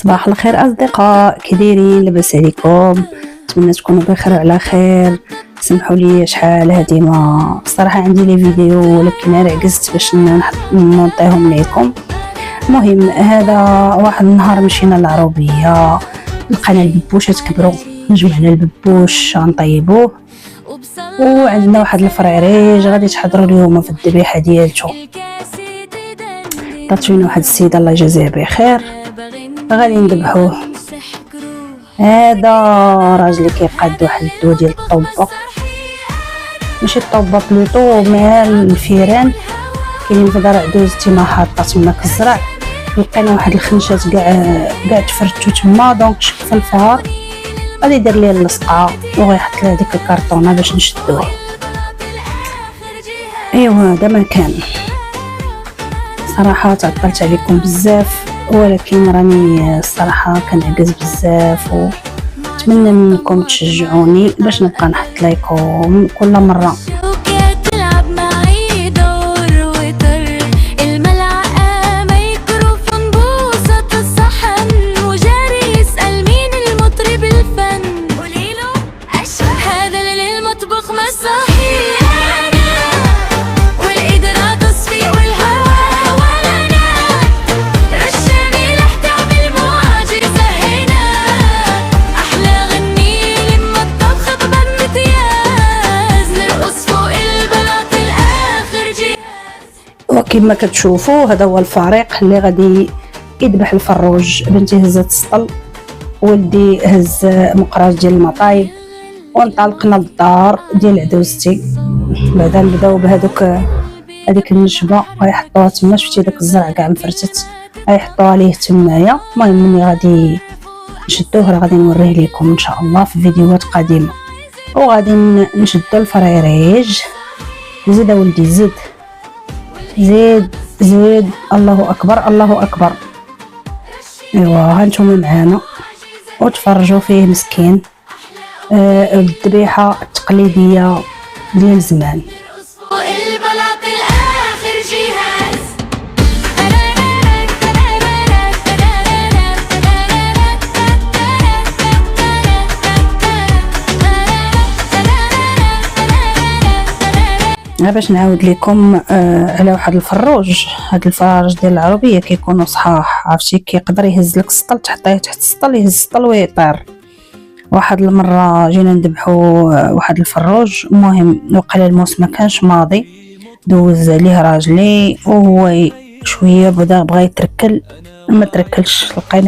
صباح الخير أصدقاء، كي دايرين؟ لاباس عليكم؟ نتمنى تكونوا بخير وعلى خير. سمحوا لي شحال هادي ما الصراحه عندي لي فيديو ولكن انا عجزت باش نوضيهم لكم. المهم هذا واحد النهار مشينا للعروبيه، لقينا الببوشات كبروا، جمعنا الببوش نطيبوه، وعندنا واحد الفريريج غادي يتحضروا اليوم في الذبيحه ديالته. عطاتونا واحد السيده الله يجازيها بخير، غادي نذبحوه. هذا راجل كيقاد واحد الدو ديال الطوبه، ماشي الطوبه بلوطو مع الفيران. كاينين في دار عدوزتي ما حاطه تما كالزرع، لقينا واحد الخنشات كاع تفرتو تما، دونك شك في الفار غادي يدير ليه اللصقه وغيحط لها ديك الكرتونه باش نشدوه. ايوا هذا ما كان. صراحه تعطلت عليكم بزاف، ولكن راني الصراحه كنعجز بزاف، ونتمنى منكم تشجعوني باش نبقى نحط لكم كل مره. وكما كتشوفوا هذا هو الفريق اللي غادي يذبح الفروج. بنتي هزت السطل، ولدي هز مقراج ديال المطايب، وانطلقنا للدار ديال عدوزتي. بعدا نبداو هذيك النشبه غيحطوها تما، شفتي داك الزرع كاع مفرتت غيحطوها ليه تمايا. المهم ملي غادي نشدوه راه غادي نوريه لكم ان شاء الله في فيديوهات قادمه. وغادي نشدو الفريريج. زيد ولدي زيد زيد زيد، الله اكبر الله اكبر. ايوا هانتوما معانا وتفرجوا فيه مسكين. الذبيحه التقليديه ديال زمان. باش نعاود لكم على واحد الفروج. هاد الفراج ديال العربيه كيكونوا صحاح، عرفتي كيقدر يهز لك السطل، تحطيه تحت السطل يهز السطل ويطير. واحد المره جينا نذبحوا واحد الفروج، المهم وقال الموس ما كانش ماضي، دوز عليه راجلي وهو شويه بدا بغى يتركل، ما تركلش. لقينا